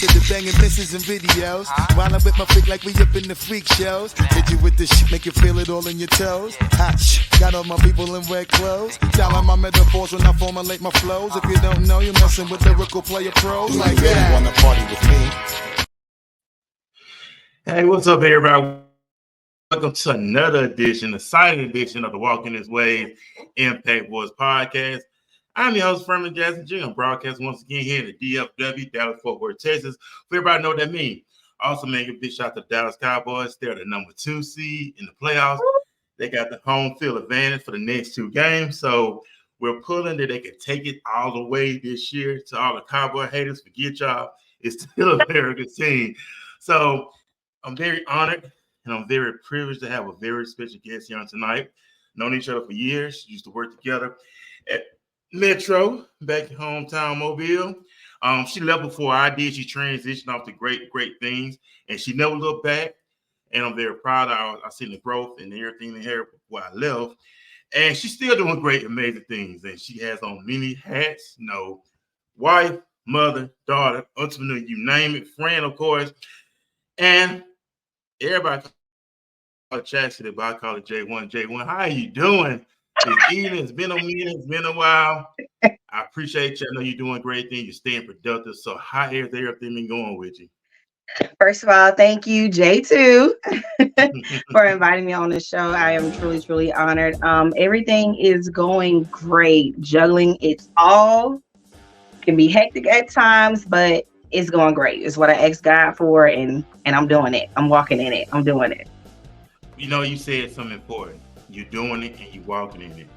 to the banging misses and videos. While I'm with my freak like we up in the freak shows. Hit you with the shit, make you feel it all in your toes. Hot shh, got all my people in red clothes. Styling my metaphors when I formulate my flows. If you don't know, you're messing with lyrical player pros like that. You wanna party with me? Hey, what's up, everybody? Welcome to another edition, exciting edition of the Walking This Way Impact Voice podcast. I'm your host, Furman Jackson Jr. I'm broadcasting once again here in the DFW, Dallas, Fort Worth, Texas. For everybody know what that means. Also, make a big shout out to the Dallas Cowboys. They're the number 2 seed in the playoffs. They got the home field advantage for the next 2 games. So we're pulling that they can take it all the way this year. To all the Cowboy haters, forget y'all. It's still a very good team. So I'm very honored and I'm very privileged to have a very special guest here on tonight. Known each other for years. Used to work together at Metro, back in hometown Mobile. She left before I did. She transitioned off to great things, and she never looked back. And I'm very proud of her. I seen the growth and everything in her before I left. And she's still doing great, amazing things. And she has on many hats, wife, mother, daughter, entrepreneur, you name it, friend, of course. And everybody call it Chastity, but I call it J1. J1, how are you doing? It's evening. It's been a minute. It's been a while. I appreciate you. I know you're doing great things. You're staying productive. So how has everything been going with you? First of all, thank you, J2, for inviting me on the show. I am truly, truly honored. Everything is going great. Juggling, it's all can be hectic at times, but it's going great. It's what I asked God for, and I'm doing it. I'm walking in it. I'm doing it. You said something important. You're doing it and you're walking in it.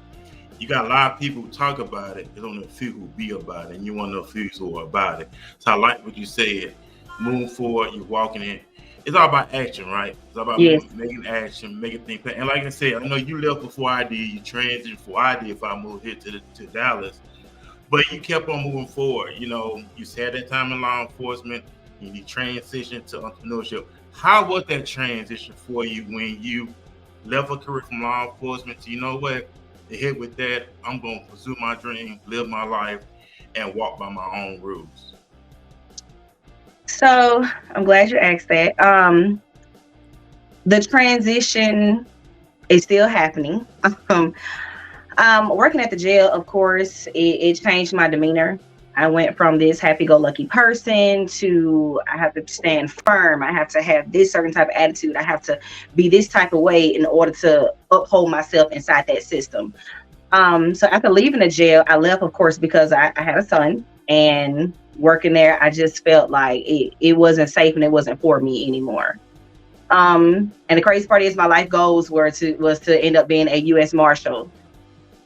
You got a lot of people who talk about it. There's only a few who be about it, and you want to know a few who are about it. So I like what you said. Moving forward, you're walking in. It's all about action, right? It's all about making action, making things. And like I said, I know you left before I did. You transitioned before I did. If I moved here to Dallas, but you kept on moving forward. You had that time in law enforcement. You transitioned to entrepreneurship. How was that transition for you when you left a career from law enforcement to, to hit with that, I'm going to pursue my dream, live my life, and walk by my own rules? So I'm glad you asked that. The transition is still happening. Working at the jail, of course, it changed my demeanor. I went from this happy-go-lucky person to I have to stand firm. I have to have this certain type of attitude. I have to be this type of way in order to uphold myself inside that system. So after leaving the jail, I left, of course, because I had a son. And working there, I just felt like it wasn't safe and it wasn't for me anymore. And the crazy part is my life goals was to end up being a U.S. Marshal.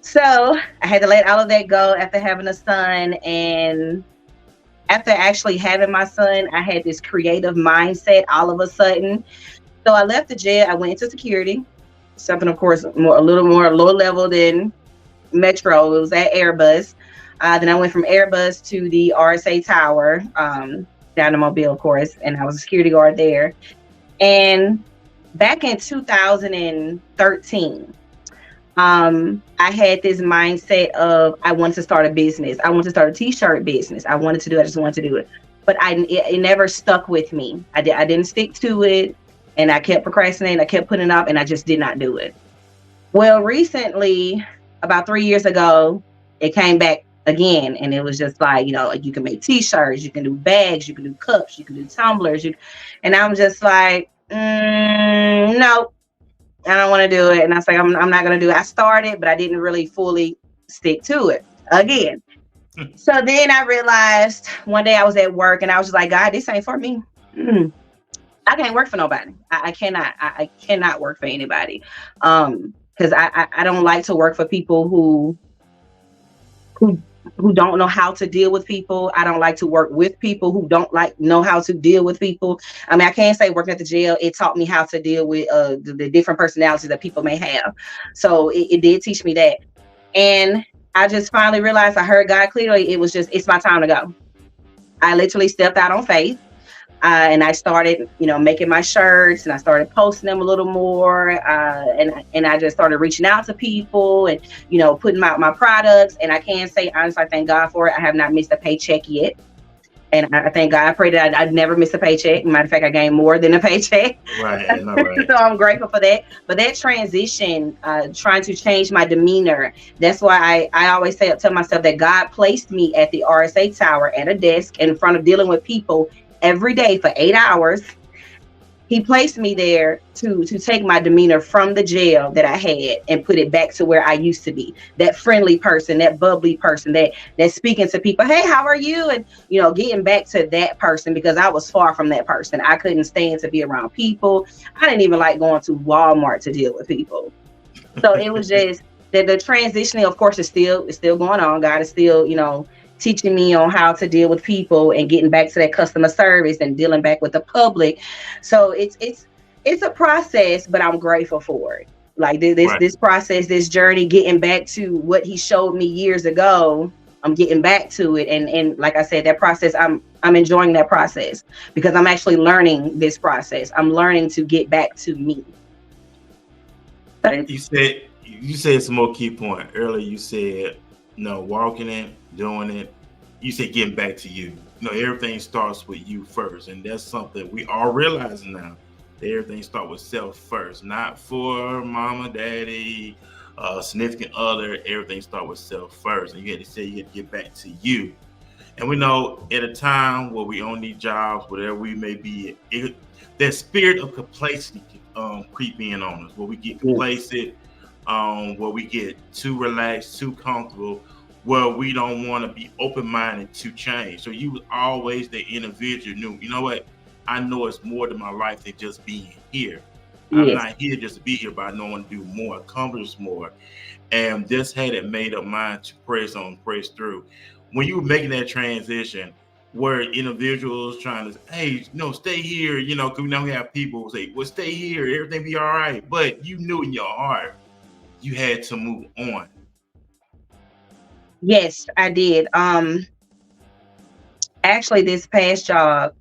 So I had to let all of that go after having a son. And after actually having my son, I had this creative mindset all of a sudden. So I left the jail. I went into security, something, of course, a little more low level than Metro. It was at Airbus. Then I went from Airbus to the RSA Tower, down in Mobile, of course, and I was a security guard there. And back in 2013, I had this mindset of I wanted to start a business. I wanted to start a t-shirt business. I just wanted to do it. But it never stuck with me. I didn't stick to it, and I kept procrastinating. I kept putting it off, and I just did not do it. Well, recently, about 3 years ago, it came back again, and it was just like, you can make t-shirts, you can do bags, you can do cups, you can do tumblers, and I'm just like, no, I don't want to do it. And I was like, I'm not going to do it. I started, but I didn't really fully stick to it again. So then I realized one day I was at work and I was just like, God, this ain't for me. I can't work for nobody. I cannot work for anybody. Because I don't like to work for people who don't know how to deal with people. I don't like to work with people who don't know how to deal with people. I mean, I can't say working at the jail, it taught me how to deal with the different personalities that people may have. So it did teach me that. And I just finally realized, I heard God clearly. It's my time to go. I literally stepped out on faith. And I started, making my shirts, and I started posting them a little more. And I just started reaching out to people and, putting out my products. And I can say, honestly, I thank God for it. I have not missed a paycheck yet. And I thank God. I pray that I'd never miss a paycheck. Matter of fact, I gained more than a paycheck. Right, I know, right. So I'm grateful for that. But that transition, trying to change my demeanor, that's why I always tell myself that God placed me at the RSA tower at a desk in front of dealing with people every day for 8 hours. He placed me there to take my demeanor from the jail that I had and put it back to where I used to be. That friendly person, that bubbly person, that's speaking to people, hey, how are you? And, getting back to that person, because I was far from that person. I couldn't stand to be around people. I didn't even like going to Walmart to deal with people. So it was just that the transitioning, of course, is still going on. God is still, teaching me on how to deal with people and getting back to that customer service and dealing back with the public. So it's a process, but I'm grateful for it. Like this process, this journey, getting back to what he showed me years ago. I'm getting back to it, and like I said, that process, I'm enjoying that process because I'm actually learning this process. I'm learning to get back to me. You said some more key point earlier. You said walking it, doing it. You said getting back to you. Everything starts with you first, and that's something we all realizing now. That everything starts with self first, not for mama, daddy, significant other. Everything starts with self first, and you had to get back to you. And we know at a time where we own these jobs, whatever we may be, that spirit of complacency creep in on us, where we get complacent, where we get too relaxed, too comfortable, where we don't want to be open-minded to change. So you was always the individual knew, you know what? I know it's more to my life than just being here. I'm not here just to be here, but I know I want to do more, accomplish more. And just had it made up mind to press on, press through. When you were making that transition, where individuals trying to, hey, stay here, because we know we have people who say, well, stay here, everything be all right. But you knew in your heart, you had to move on. Yes, I did. Actually, this past job,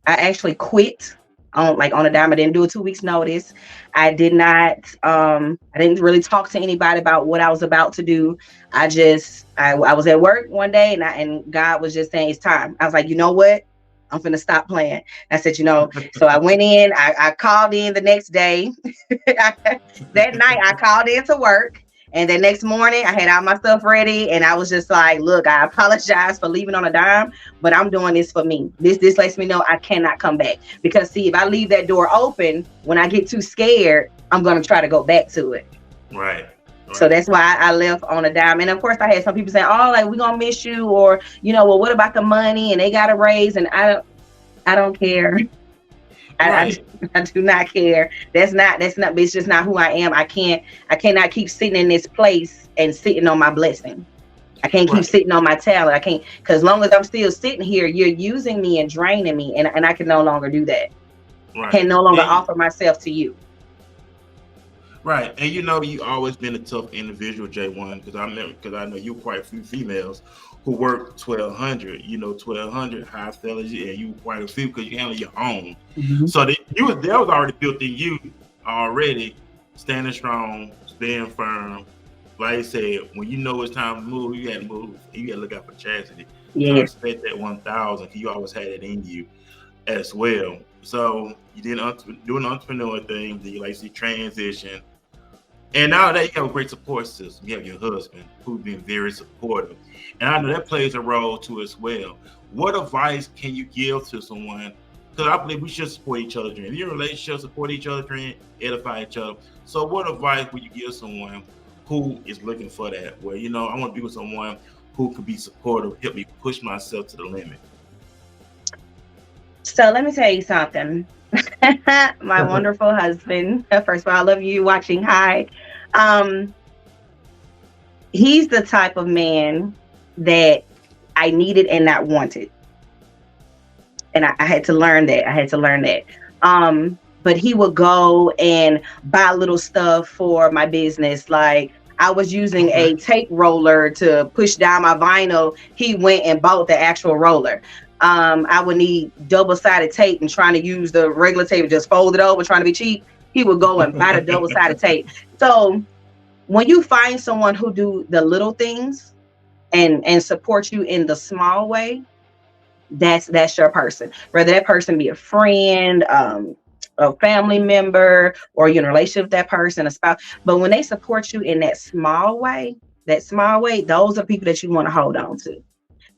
I actually quit on a dime. I didn't do a 2 weeks notice. I did not. I didn't really talk to anybody about what I was about to do. I was at work one day, and God was just saying it's time. I was like, you know what? I'm finna stop playing. I said, so I went in. I called in the next day. That night, I called in to work. And the next morning, I had all my stuff ready, and I was just like, look, I apologize for leaving on a dime, but I'm doing this for me. This lets me know I cannot come back. Because, see, if I leave that door open, when I get too scared, I'm going to try to go back to it. Right. So that's why I left on a dime. And, of course, I had some people saying, oh, like, we're going to miss you, or, well, what about the money? And they got a raise, and I don't care. Right. I do not care. That's not, it's just not who I am. I cannot keep sitting in this place and sitting on my blessing. I can't keep sitting on my talent. I can't, because as long as I'm still sitting here, you're using me and draining me, and I can no longer do that. Right. Can no longer offer myself to you. Right. And you always been a tough individual, J1, because I know you quite a few females who work 1,200, 1,200 high fellas, and you quite a few because you handle your own. Mm-hmm. So that was already built in you already, standing strong, staying firm. Like I said, when you know it's time to move, you got to move. You got to look out for chastity. Yeah. So respect that 1,000, because you always had it in you as well. So you did do an entrepreneur thing, then you like see transition. And now that you have a great support system, you have your husband who's been very supportive. And I know that plays a role too as well. What advice can you give to someone? Because I believe we should support each other during your relationship, support each other during, edify each other. So what advice would you give someone who is looking for that? Where, I want to be with someone who could be supportive, help me push myself to the limit. So let me tell you something. My wonderful husband, first of all, I love you watching. Hi. He's the type of man that I needed and not wanted. And I had to learn that. But he would go and buy little stuff for my business. Like, I was using a tape roller to push down my vinyl. He went and bought the actual roller. I would need double-sided tape and trying to use the regular tape and just fold it over, trying to be cheap. He would go and buy the double-sided tape. So when you find someone who do the little things and support you in the small way, that's your person. Whether that person be a friend, a family member, or you're in a relationship with that person, a spouse. But when they support you in that small way, those are people that you want to hold on to.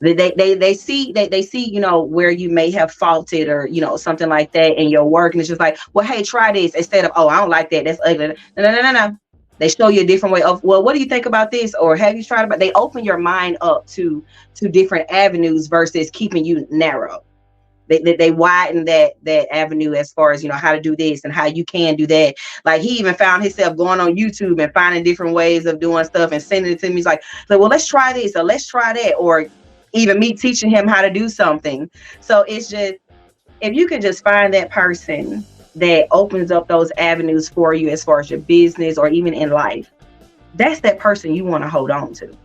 They see they see, you know, where you may have faulted, or, you know, something like that in your work, and it's just like, well, hey, try this, instead of, oh, I don't like that, that's ugly. No. They show you a different way of, well, what do you think about this, or have you tried about? They open your mind up to different avenues versus keeping you narrow. They widen that avenue as far as, you know, how to do this and how you can do that. Like, he even found himself going on YouTube and finding different ways of doing stuff and sending it to me. He's like, well, let's try this, or let's try that, or even me teaching him how to do something. So it's just, if you can just find that person that opens up those avenues for you as far as your business or even in life, that's that person you want to hold on to.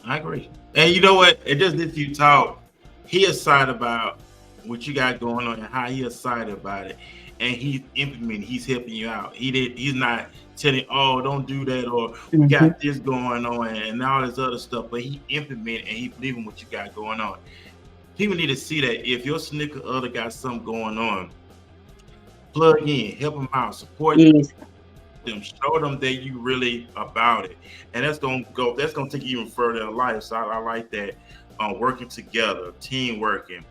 I agree. And you know what? It just lets you talk. He excited about what you got going on and how he excited about it. And he's implementing, he's helping you out. He's not telling, oh, don't do that, or we got this going on and all this other stuff, but he implementing and he believing what you got going on. People need to see that if your significant other got something going on, plug in, help them out, support them, show them that you really about it. And that's gonna take you even further in life. So I like that. Working together, team working,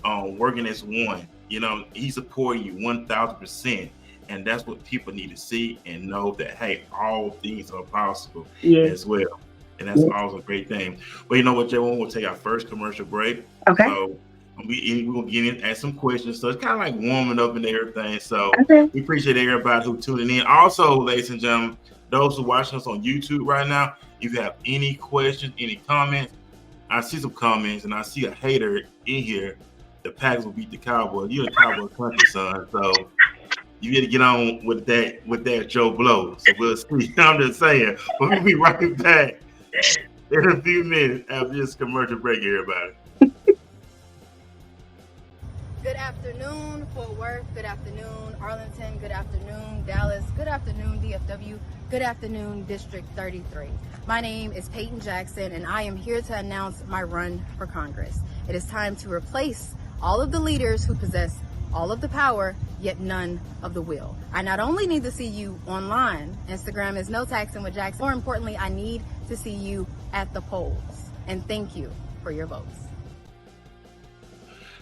working as one. You know, he supporting you 1,000%. And that's what people need to see and know, that, hey, all things are possible as well. And that's also a great thing. But you know what, Jay, we'll take our first commercial break. Okay. So we're going to get in, ask some questions. So it's kind of like warming up and everything. So we appreciate everybody who tuning in. Also, ladies and gentlemen, those who are watching us on YouTube right now, if you have any questions, any comments, I see some comments and I see a hater in here. The Packers will beat the Cowboys. You're a Cowboy country, son. So you got to get on with that Joe Blow. So we'll see. I'm just saying. But we'll be right back in a few minutes after this commercial break, everybody. Good afternoon, Fort Worth. Good afternoon, Arlington. Good afternoon, Dallas. Good afternoon, DFW. Good afternoon, District 33. My name is Peyton Jackson, and I am here to announce my run for Congress. It is time to replace all of the leaders who possess all of the power, yet none of the will. I not only need to see you online, Instagram is no taxing with Jackson. More importantly, I need to see you at the polls. And thank you for your votes.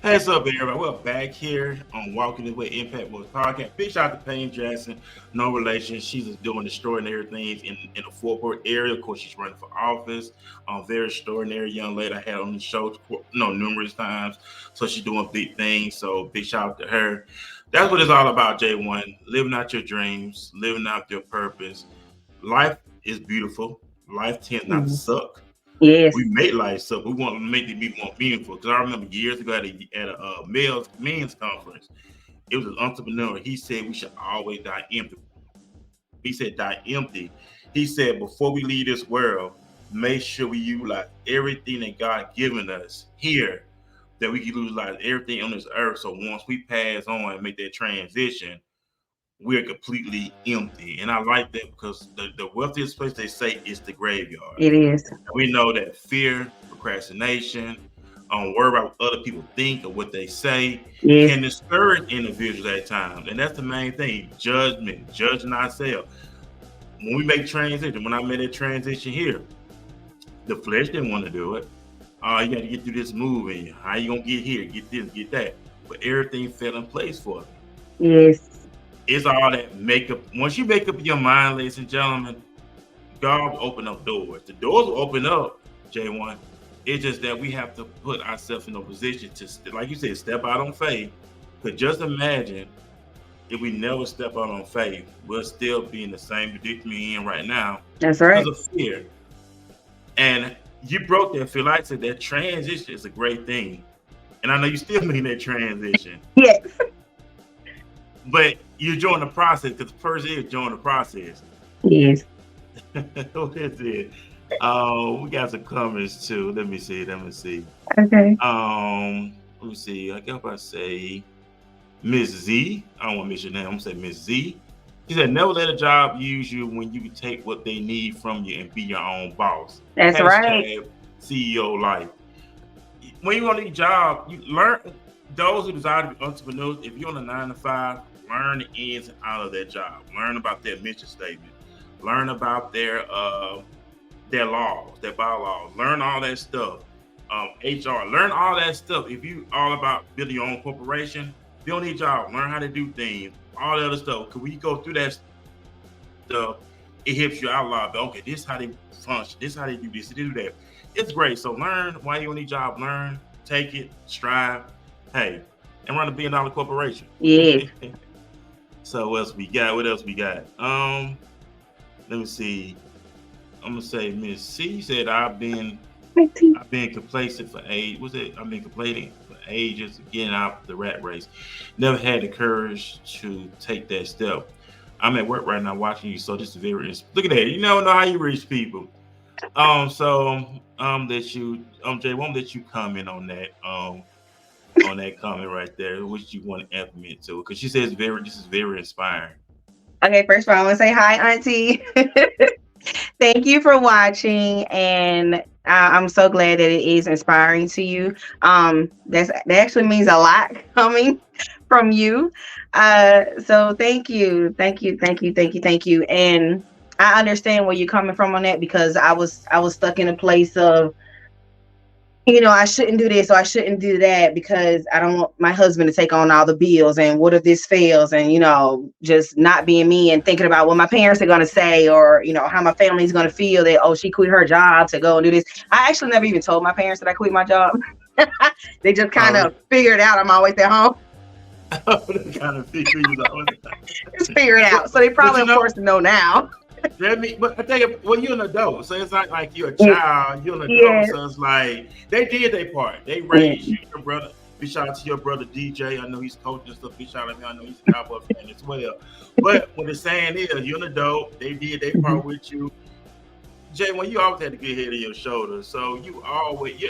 Hey, what's up, everybody? We're back here on Walking This Way Impact Boys Podcast. Big shout out to Payne Jackson, no relation. She's just doing extraordinary things in the Fort Worth area. Of course, she's running for office. Very extraordinary young lady. I had on the show numerous times. So she's doing big things. So big shout out to her. That's what it's all about, J1. Living out your dreams, living out your purpose. Life is beautiful. Life tends not to suck. Yes. We make life suck. We want to make it be more meaningful. Because I remember years ago at a men's conference, it was an entrepreneur. He said we should always die empty. He said die empty. He said before we leave this world, make sure we utilize everything that God given us here, that we can utilize everything on this earth. So once we pass on and make that transition, we're completely empty. And I like that because the wealthiest place, they say, is the graveyard. It is. And we know that fear, procrastination, worry about what other people think or what they say can discourage individuals at times. And that's the main thing, judgment, judging ourselves. When we make transition, when I made that transition here, the flesh didn't want to do it. You got to get through this move, and how you going to get here, get this, get that. But everything fell in place for me. Yes. It's all that makeup. Once you make up your mind, ladies and gentlemen, God will open up doors. The doors will open up, J1. It's just that we have to put ourselves in a position to, like you said, step out on faith. Because just imagine if we never step out on faith, we'll still be in the same predicament we're in right now. That's right. Because of fear. And you broke that fear. Like I said, that transition is a great thing. And I know you still making that transition. Yes. But you're enjoying the process, because the person is enjoying the process. Yes. What is it? We got some comments too. Let me see. Okay. Let me see. I guess I say Miss Z. I don't want to miss your name. I'm gonna say Miss Z. She said, never let a job use you when you can take what they need from you and be your own boss. That's right. CEO life. when you on a job, you learn. Those who desire to be entrepreneurs, if you're on a 9 to 5, learn the ins and out of that job. Learn about their mission statement. Learn about their laws, their bylaws. Learn all that stuff. HR. Learn all that stuff. If you all about building your own corporation, be on your job. Learn how to do things. All the other stuff. Because when you go through that stuff, it helps you out a lot. But okay, this is how they function. This is how they do this. They do that. It's great. So learn while you're on your job. Learn, take it, strive. Hey, and run a $1 billion corporation. Yeah. So what else we got? Let me see. I'm gonna say Miss C said I've been complacent for age. I've been complaining for ages, getting out the rat race. Never had the courage to take that step. I'm at work right now watching you, so this is very look at that. You never know how you reach people. That you Jay, won't let you comment on that. On that comment right there, which you want to implement to, because she says this is very inspiring. Okay, first of all, I want to say hi, Auntie. Thank you for watching, and I'm so glad that it is inspiring to you. That actually means a lot coming from you. So thank you. And I understand where you're coming from on that, because I was stuck in a place of, I shouldn't do this or I shouldn't do that because I don't want my husband to take on all the bills. And what if this fails? And, just not being me and thinking about what my parents are going to say, or, how my family's going to feel that, oh, she quit her job to go and do this. I actually never even told my parents that I quit my job. They just kind of figured out I'm always at home. Just figure it out. So they probably, of course, know now. But I think, you're an adult, so it's not like you're a child. You're an adult, so it's like they did their part. They raised you, your brother. Big shout out to your brother DJ. I know he's coaching and stuff. Big shout out to me. I know he's a Cowboy fan as well. But what the saying is, you're an adult. They did their part with you. Jay, you always had a good head on your shoulders, so you always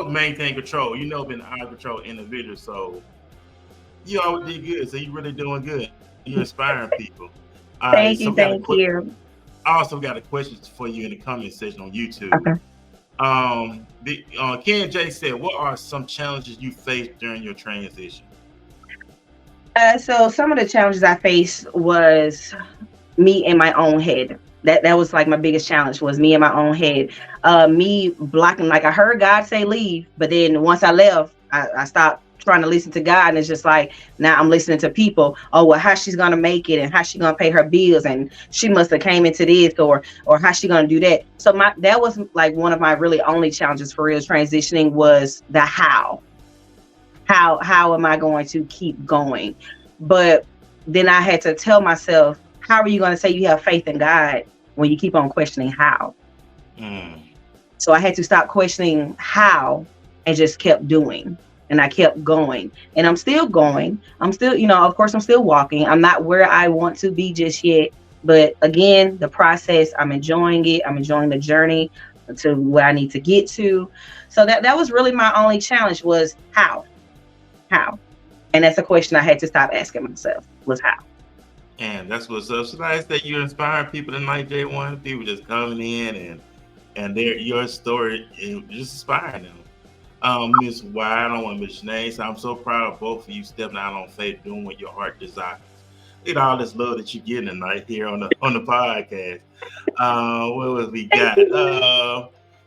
maintain control. You never been an out of control individual, so you always did good. So you really doing good. You're inspiring people. Thank you. I also got a question for you in the comment section on YouTube. Okay. Ken J said, what are some challenges you faced during your transition? So some of the challenges I faced was me in my own head. That was like my biggest challenge, was me in my own head. Me blocking, like I heard God say leave, but then once I left, I stopped trying to listen to God, and it's just like now I'm listening to people. Oh, well, how she's gonna make it, and how she gonna pay her bills, and she must have came into this, or how she gonna do that. So that was like one of my really only challenges for real transitioning, was the how am I going to keep going. But then I had to tell myself, how are you going to say you have faith in God when you keep on questioning how? So I had to stop questioning how and just kept doing. And I kept going, and I'm still going. I'm still, of course, I'm still walking. I'm not where I want to be just yet. But again, the process, I'm enjoying it. I'm enjoying the journey to where I need to get to. So that was really my only challenge, was how. And that's a question I had to stop asking myself, was how. And that's what's up. So nice that you're inspiring people tonight, J1. People just coming in and your story is just inspiring them. Miss Y, I don't want to miss your name. So I'm so proud of both of you stepping out on faith, doing what your heart desires. Look at all this love that you're getting tonight here on the podcast. What was we got?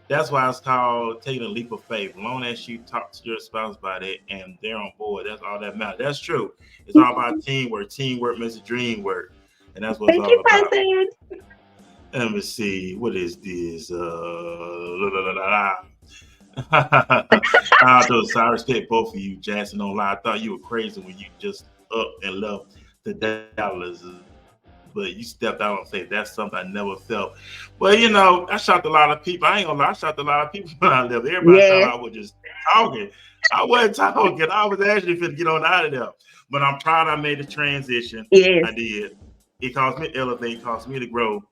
That's why it's called taking a leap of faith. As long as you talk to your spouse about it and they're on board, that's all that matters. That's true. It's all about teamwork. Teamwork makes the dream work, and that's what it's all about. Let me see. What is this? I respect both of you, Jackson. Don't lie. I thought you were crazy when you just up and left the Dallas, but you stepped out on faith. That's something I never felt. Well, I shocked a lot of people. I ain't gonna lie. I shocked a lot of people when I left. Everybody thought I was just talking. I wasn't talking. I was actually finna get on out of there. But I'm proud I made the transition. Yes. I did. It caused me to elevate. It caused me to grow.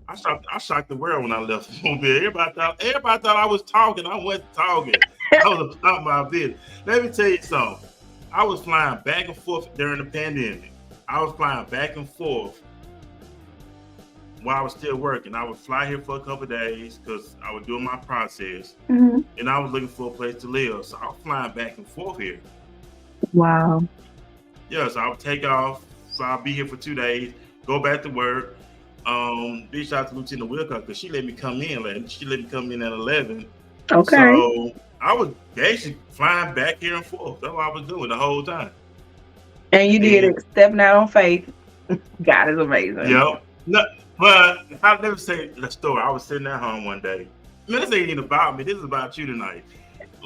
I shocked the world when I left a little bit. Everybody thought I was talking. I wasn't talking. I was about my business. Let me tell you something. I was flying back and forth during the pandemic. I was flying back and forth while I was still working, I would fly here for a couple of days because I was doing my process, Mm-hmm. and I was looking for a place to live. So I was flying back and forth here. Wow. Yeah, so I would take off. So I'll be here for 2 days, go back to work. Big shout out to Lieutenant Wilcox because she let me come in late. She let me come in at 11. Okay. So I was basically flying back here and forth. That's what I was doing the whole time. And you did it, stepping out on faith. God is amazing. Yep. No, but I'll never say the story. I was sitting at home one day. Man, this ain't even about me. This is about you tonight.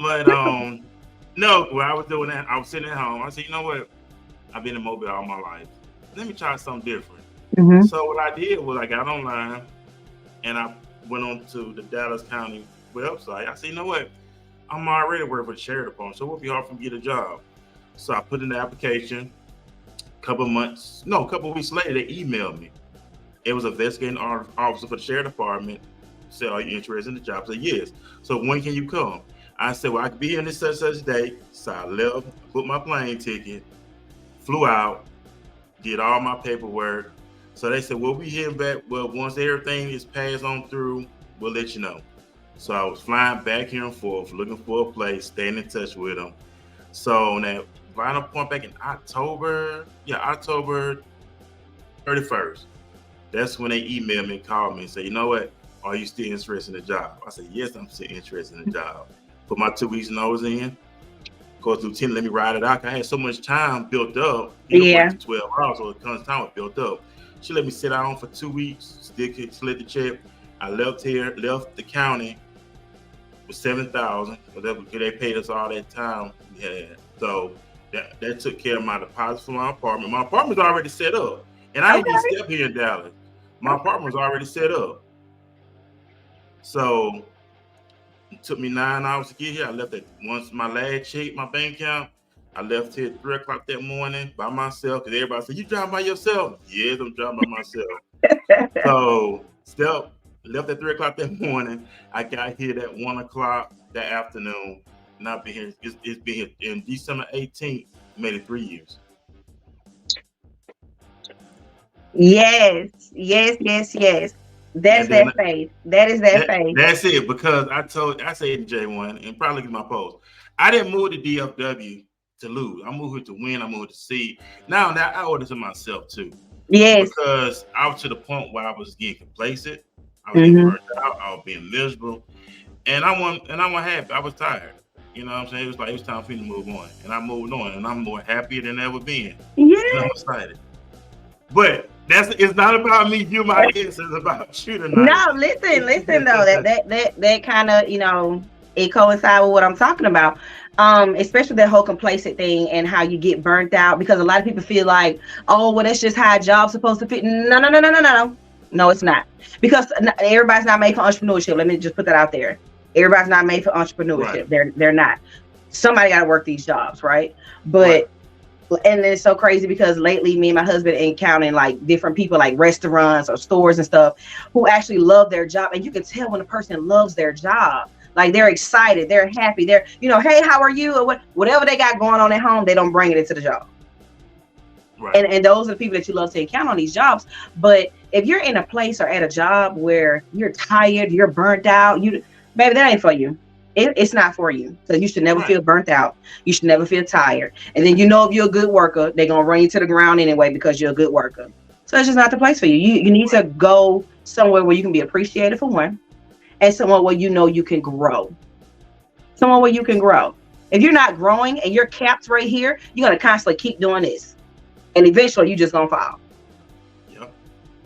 But no, when I was doing that, I was sitting at home. I said, you know what? I've been in Mobile all my life. Let me try something different. Mm-hmm. So what I did was I got online and I went on to the Dallas County website. I said, you know what? I'm already working for the sheriff department, so it would be hard for me to get a job. So I put in the application. A couple weeks later, they emailed me. It was an investigating officer for the sheriff department. Said, are you interested in the job? I said, yes. So when can you come? I said, well, I could be here on this such date. So I left, booked my plane ticket, flew out, did all my paperwork. So they said, we'll be here back. Well, once everything is passed on through, we'll let you know. So I was flying back here and forth, looking for a place, staying in touch with them. So on that final point back in October 31st, that's when they emailed me and called me and said, you know what? Are you still interested in the job? I said, yes, I'm still interested in the job. Put my 2 weeks notice in. Of course, Lieutenant let me ride it out. I had so much time built up. Yeah. 12 hours, so it comes time was built up. She let me sit down for 2 weeks, still slid the check. I left the county with $7,000. Because they paid us all that time we had. So that took care of my deposit for my apartment. My apartment's already set up. And I didn't even step here in Dallas. My apartment was already set up. So it took me 9 hours to get here. I left at once my last check, my bank account. I left here at 3 o'clock that morning by myself because everybody said, you driving by yourself? Yes, I'm driving by myself. So left at 3 o'clock that morning. I got here at 1 o'clock that afternoon. And I've been here. It's been here in December 18th, made it 3 years. Yes. That's that faith. That is that faith. That's it. Because I said to J1 and probably look at my post. I didn't move to DFW to lose. I moved here to win. I moved to see. Now that I ordered to myself too. Yes. Because I was to the point where I was getting complacent. I was getting burnt out. I was being miserable, and I wasn't happy. I was tired. You know what I'm saying? It was time for me to move on, and I moved on, and I'm more happier than ever been. Yeah. And I'm excited. But it's not about me. You, my kids, it's about you tonight. No, listen though. That kind of it coincides with what I'm talking about. Especially that whole complacent thing and how you get burnt out, because a lot of people feel like, oh, well, that's just how a job's supposed to fit. No, it's not, because everybody's not made for entrepreneurship. Let me just put that out there. Everybody's not made for entrepreneurship. Right. They're not. Somebody got to work these jobs, right? But and it's so crazy because lately me and my husband encountering like different people, like restaurants or stores and stuff, who actually love their job, and you can tell when a person loves their job. Like they're excited, they're happy, they're, hey, how are you? Or whatever they got going on at home, they don't bring it into the job. Right. And those are the people that you love to encounter on these jobs. But if you're in a place or at a job where you're tired, you're burnt out, baby, that ain't for you. It's not for you. So you should never feel burnt out. You should never feel tired. And then if you're a good worker, they're gonna run you to the ground anyway because you're a good worker. So it's just not the place for you. You need to go somewhere where you can be appreciated for one. And somewhere where you can grow. Somewhere where you can grow. If you're not growing and you're capped right here, you're going to constantly keep doing this. And eventually you're just going to fall. Yep.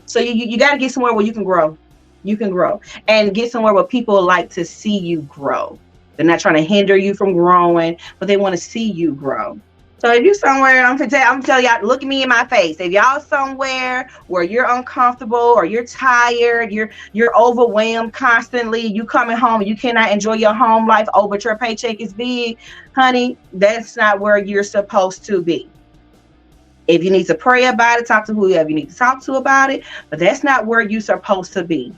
So you got to get somewhere where you can grow. You can grow. And get somewhere where people like to see you grow. They're not trying to hinder you from growing, but they want to see you grow. So if you're somewhere, I'm gonna tell y'all, look at me in my face. If y'all somewhere where you're uncomfortable or you're tired, you're overwhelmed constantly, you coming home, you cannot enjoy your home life, but your paycheck is big, honey, that's not where you're supposed to be. If you need to pray about it, talk to whoever you need to talk to about it, but that's not where you're supposed to be.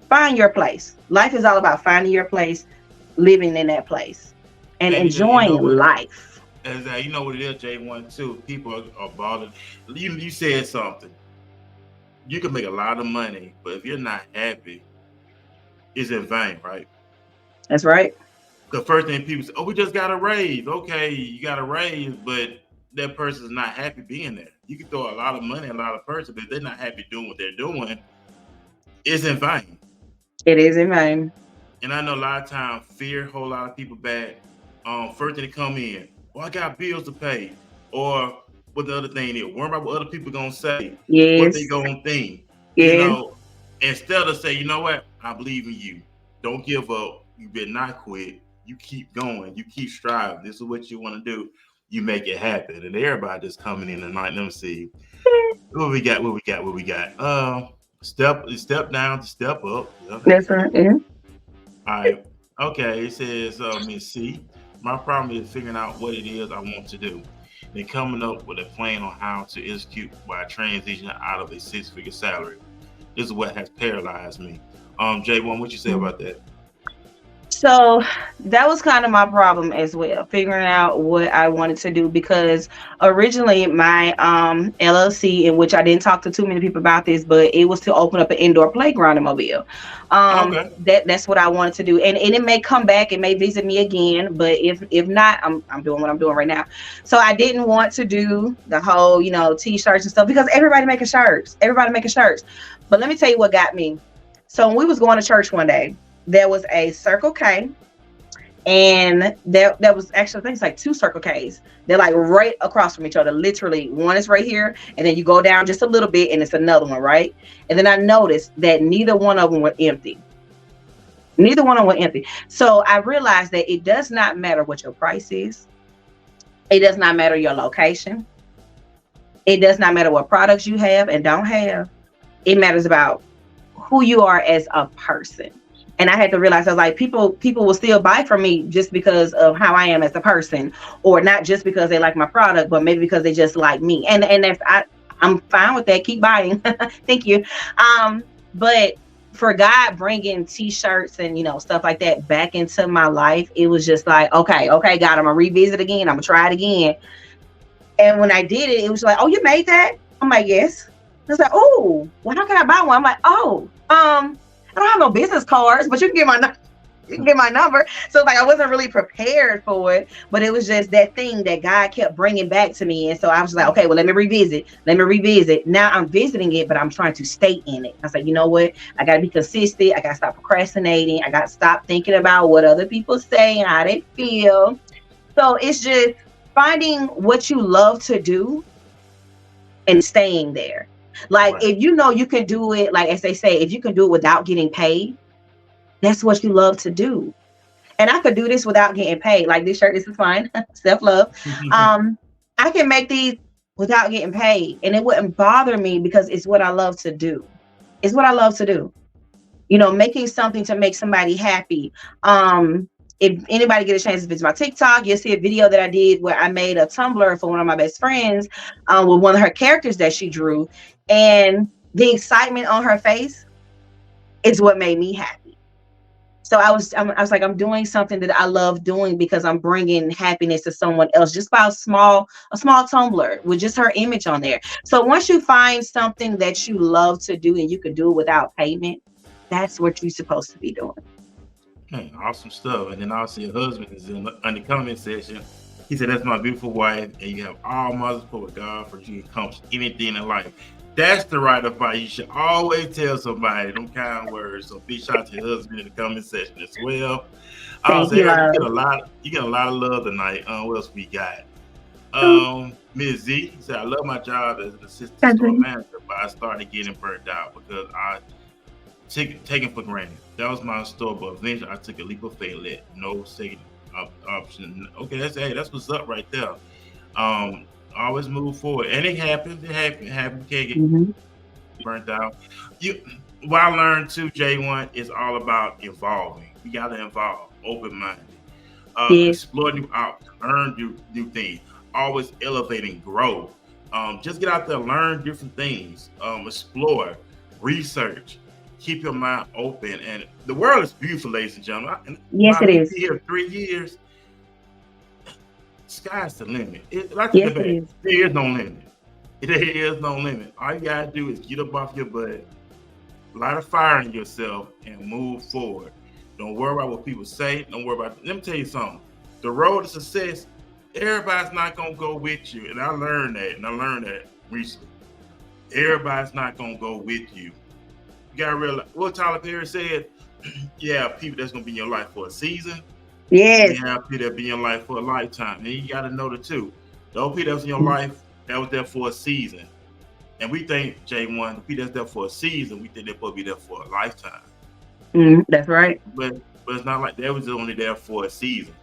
Find your place. Life is all about finding your place, living in that place, and enjoying life. And you know what it is, J1 too. People are bothered. You said something. you can make a lot of money, but if you're not happy, it's in vain, right? That's right. The first thing people say, "Oh, we just got a raise." Okay, you got a raise, but that person's not happy being there. You can throw a lot of money at a lot of person, but if they're not happy doing what they're doing, it's in vain. It is in vain. And I know a lot of times fear hold a lot of people back. First thing to come in, "Oh, I got bills to pay," or what the other thing is, worry about what other people gonna say, what they Yes. gonna think. You Yes. know, instead of say, "You know what? I believe in you. Don't give up. You better not quit. You keep going. You keep striving. This is what you want to do. You make it happen." And everybody just coming in tonight. Let me see what we got. What we got. What we got. Step down to step up. Yep. That's right. Yeah. All right. Okay. It says, Miss C, my problem is figuring out what it is I want to do, then coming up with a plan on how to execute by transitioning out of a 6-figure salary. This is what has paralyzed me. J1, what you say about that? So that was kind of my problem as well, figuring out what I wanted to do, because originally my LLC, in which I didn't talk to too many people about this, but it was to open up an indoor playground in Mobile. Okay. That's what I wanted to do, and it may come back, it may visit me again, but if not, I'm doing what I'm doing right now. So I didn't want to do the whole t-shirts and stuff, because everybody making shirts. But let me tell you what got me. So when we was going to church one day, there was a Circle K, and there was actually, I think it's like 2 Circle Ks. They're like right across from each other. Literally, one is right here, and then you go down just a little bit, and it's another one, right? And then I noticed that neither one of them were empty. So I realized that it does not matter what your price is. It does not matter your location. It does not matter what products you have and don't have. It matters about who you are as a person. And I had to realize, I was like, people will still buy from me just because of how I am as a person, or not just because they like my product, but maybe because they just like me. And if I'm fine with that. Keep buying. Thank you. But for God bringing t-shirts and stuff like that back into my life, it was just like, okay, God, I'm gonna revisit again. I'm gonna try it again. And when I did it, it was like, "Oh, you made that?" I'm like, "Yes." It's like, "Oh, well, how can I buy one?" I'm like, "Oh, I don't have no business cards, but you can get my number." So like, I wasn't really prepared for it, but it was just that thing that God kept bringing back to me. And so I was like, okay, well, let me revisit. Now I'm visiting it, but I'm trying to stay in it. I was like, you know what? I got to be consistent. I got to stop procrastinating. I got to stop thinking about what other people say and how they feel. So it's just finding what you love to do and staying there. Like, Right. if you can do it, like as they say, if you can do it without getting paid, that's what you love to do. And I could do this without getting paid. Like this shirt, this is fine. Self-love. I can make these without getting paid, and it wouldn't bother me because it's what I love to do. Making something to make somebody happy. If anybody get a chance to visit my TikTok, you'll see a video that I did where I made a Tumblr for one of my best friends with one of her characters that she drew. And the excitement on her face is what made me happy. So I was like, I'm doing something that I love doing because I'm bringing happiness to someone else just by a small Tumblr with just her image on there. So once you find something that you love to do and you can do it without payment, that's what you're supposed to be doing. Hey, awesome stuff. And then also your husband is in the comment section. He said, "That's my beautiful wife, and you have all my support with God for you to accomplish anything in life." That's the right advice. You should always tell somebody them kind words. So big shout out to your husband in the comment section as well. Thank you, Eric, you get a lot of love tonight. What else we got? Ms. Z said, "I love my job as an assistant store manager, but I started getting burnt out because I taken for granted. That was my store, but eventually I took a leap of faith, let no second option." Okay, that's what's up right there. Always move forward, and it happens. You can't get burnt out. What I learned too, J1, is all about evolving. You got to evolve, open-minded, explore new options, learn new things, always elevate and grow. Just get out there, learn different things, explore, research. Keep your mind open, and the world is beautiful, ladies and gentlemen. Yes, it is. Here 3 years, sky's the limit. Yes, it is. There is no limit. There is no limit. All you gotta do is get up off your butt, light a fire in yourself, and move forward. Don't worry about what people say. Don't worry about. Let me tell you something. The road to success, everybody's not gonna go with you, and I learned that recently. Everybody's not gonna go with you. You gotta realize what Tyler Perry said. You have people that's gonna be in your life for a season. Yes. You have people that be in your life for a lifetime, and you gotta know the two. Those people that's in your life that was there for a season, and we think J1, the people that's there for a season, we think they're supposed to be there for a lifetime. That's right. But it's not like they was only there for a season.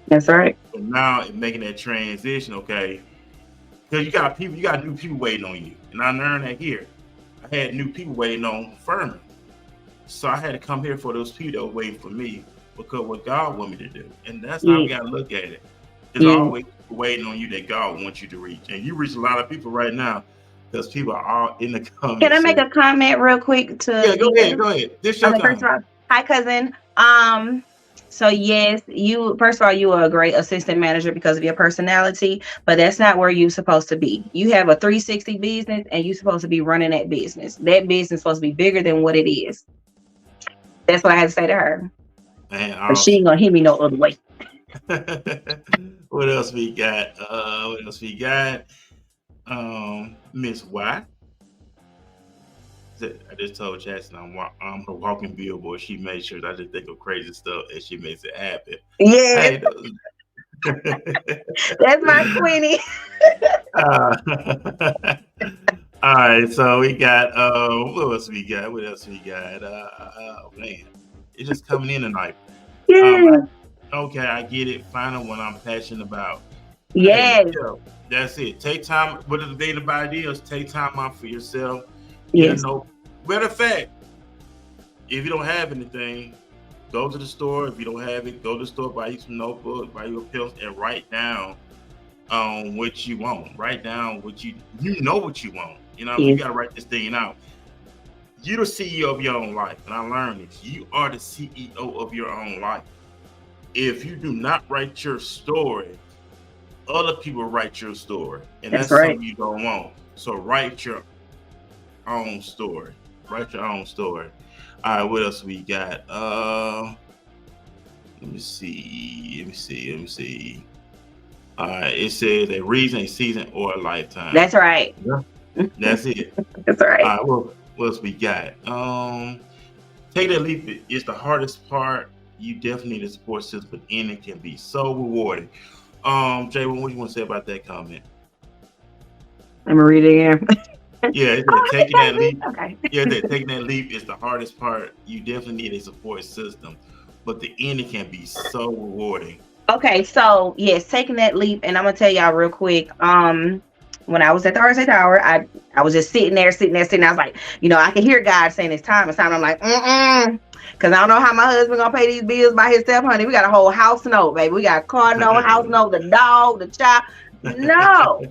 That's right. So now it's making that transition, okay? Because you got new people waiting on you, and I learned that here. I had new people waiting on Furman, so I had to come here for those people that were waiting for me because what God want me to do, and that's how we got to look at it. There's always people waiting on you that God wants you to reach, and you reach a lot of people right now because people are all in the comments. Can I make a comment real quick? Yeah, go ahead. This your time. First of all, hi, cousin. So yes, you are a great assistant manager because of your personality, but that's not where you're supposed to be. You have a 360 business and you're supposed to be running that business. That business is supposed to be bigger than what it is. That's what I had to say to her. Man, but she ain't gonna hit me no other way. What else we got? Miss Y. I just told Jackson I'm her walking billboard. She made sure that I just think of crazy stuff and she makes it happen. Yeah. That's my Queenie. All right, so we got what else we got? Man, it's just coming in tonight. Okay, I get it. Finding what I'm passionate about. Yes. Hey, that's it. Take time. What the thing about it is, take time out for yourself. Yes. Matter of fact, if you don't have anything, go to the store. If you don't have it, go to the store, buy you some notebooks, buy you a pencil, and write down what you want. Write down what you know what you want. You know, you gotta write this thing out. You're the CEO of your own life, and I learned this. You are the CEO of your own life. If you do not write your story, other people write your story, and that's right. Something you don't want. So write your own story. Write your own story. All right, what else we got? Let me see. All right, it says a reason, a season, or a lifetime. That's right. Yeah. That's it. That's right. All right, what else we got? Take that leap is the hardest part. You definitely need a support system, and it can be so rewarding. Jay, what do you want to say about that comment? I'm gonna read it again. Yeah, taking that leap. Okay. Yeah, taking that leap is the hardest part. You definitely need a support system, but the ending can be so rewarding. Okay, so yes, taking that leap, and I'm gonna tell y'all real quick. When I was at the RSA Tower, I was just sitting there. I was like, I can hear God saying it's time. I'm like, because I don't know how my husband gonna pay these bills by himself, honey. We got a whole house note, baby. We got a car note, house note, the dog, the child. No.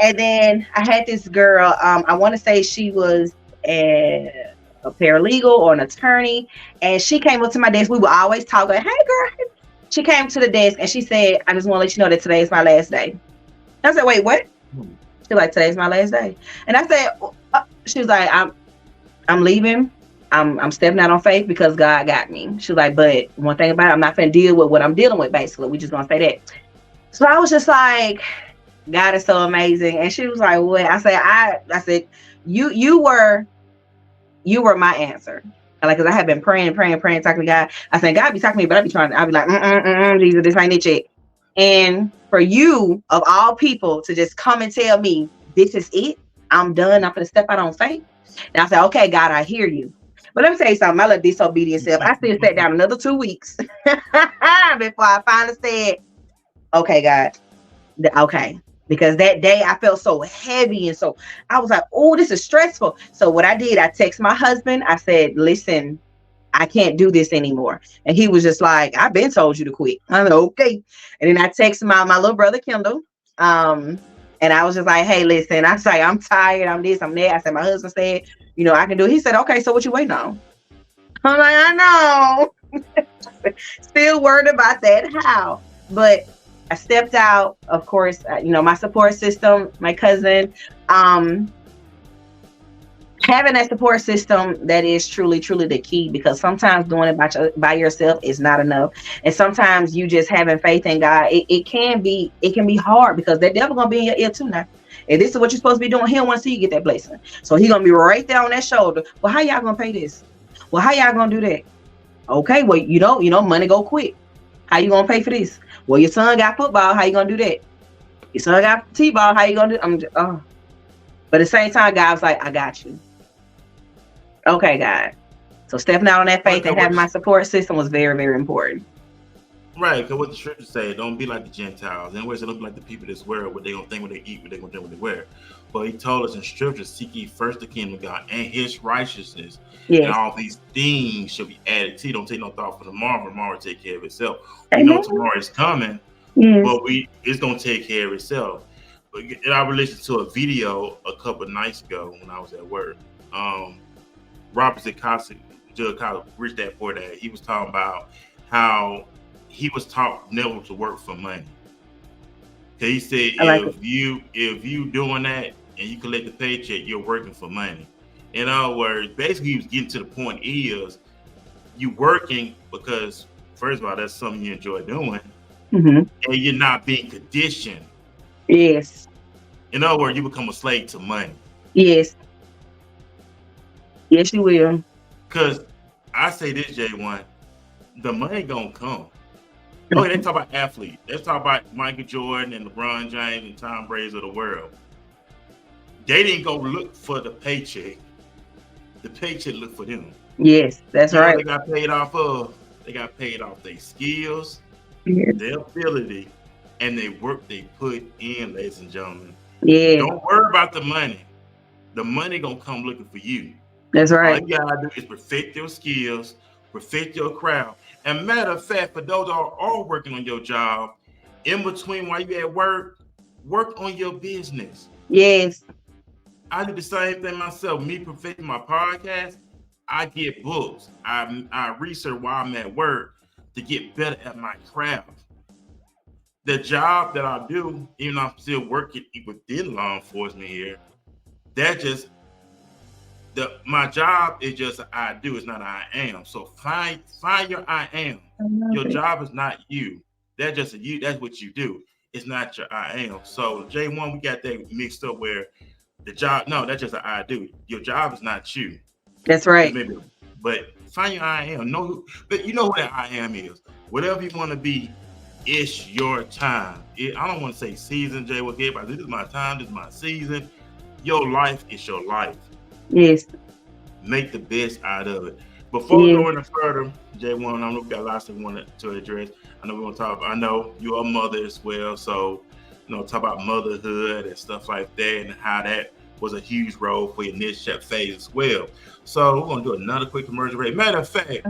And then I had this girl, I want to say she was a paralegal or an attorney, and she came up to my desk. We would always talk like, hey girl. She came to the desk and she said, I just want to let you know that today is my last day. I said, wait, what? She's like, today's my last day. And I said, she was like, I'm leaving. I'm stepping out on faith because God got me. She was like, but one thing about it, I'm not going to deal with what I'm dealing with, basically. We just going to say that. So I was just like, God is so amazing. And she was like, what? I said, you were my answer. Like, cause I have been praying, talking to God. I said, God be talking to me, but I'll be like, Jesus, this ain't it yet. And for you, of all people, to just come and tell me, this is it, I'm done, I'm going to step out on faith. And I said, okay, God, I hear you. But let me tell you something, my little disobedient self, I still sat down another 2 weeks before I finally said, okay, God, okay. Because that day I felt so heavy. And so I was like, oh, this is stressful. So what I did, I texted my husband. I said, listen, I can't do this anymore. And he was just like, I've been told you to quit. I'm like, okay. And then I texted my little brother, Kendall. And I was just like, hey, listen, I say, I'm tired. I'm this, I'm that. I said, my husband said, I can do it. He said, okay, so what you waiting on? I'm like, I know. Still worried about that. How? But I stepped out, of course, my support system, my cousin, having a support system, that is truly, truly the key, because sometimes doing it by yourself is not enough. And sometimes you just having faith in God, it can be hard, because that devil gonna be in your ear too now. And this is what you're supposed to be doing. He don't want to see you get that blessing. So he gonna be right there on that shoulder. Well, how y'all gonna pay this? Well, how y'all gonna do that? Okay, well, money go quick. How you gonna pay for this? Well, your son got football. How you gonna do that? Your son got t-ball. How you gonna do? But at the same time, God was like, I got you. Okay, God. So stepping out on that faith and having my support system was very, very important. Right, because what the scriptures say, don't be like the Gentiles. In words, don't be like the people of this world, what they gonna think when they eat, what they gonna think when they wear. But he told us in scripture, seek ye first the kingdom of God and his righteousness. Yes. And all these things shall be added to you. Don't take no thought for tomorrow. Tomorrow will take care of itself. We know tomorrow is coming, but it's gonna take care of itself. But I listened to a video a couple of nights ago when I was at work. Robert Zikowski, Judge College, Rich Dad Poor Dad, he was talking about how he was taught never to work for money. He said if you doing that and you collect the paycheck, you're working for money. In other words, basically he was getting to the point is you working because first of all, that's something you enjoy doing, and you're not being conditioned. Yes. In other words, you become a slave to money. Yes. Yes, you will. Because I say this, J1, the money gonna come. Okay, they talk about athletes. Let's talk about Michael Jordan and LeBron James and Tom Brady of the world. They didn't go look for the paycheck. The paycheck looked for them. Yes, that's right. They got paid off of. They got paid off their skills, their ability, and they work they put in, ladies and gentlemen. Yeah. Don't worry about the money. The money gonna come looking for you. That's right. All you gotta do is perfect your skills, perfect your craft. And matter of fact, for those that are all working on your job, in between while you at work on your business. Yes. I do the same thing myself. Me perfecting my podcast, I get books. I research while I'm at work to get better at my craft. The job that I do, even though I'm still working within law enforcement here, my job is just I do, it's not I am. So find your I am. Your job is not you. That's just you. That's what you do. It's not your I am. So J1, we got that mixed up where the job, no, that's just an I do. Your job is not you. That's right. But find your I am. But you know who that I am is. Whatever you want to be, it's your time. I don't want to say season, Jay, with everybody. This is my time. This is my season. Your life is your life. Yes. Make the best out of it. Before we go any further, J1, I know we got lots of want to address. I know we want to talk. I know you're a mother as well, so talk about motherhood and stuff like that, and how that was a huge role for your next phase as well. So we're gonna do another quick commercial break. Matter of fact,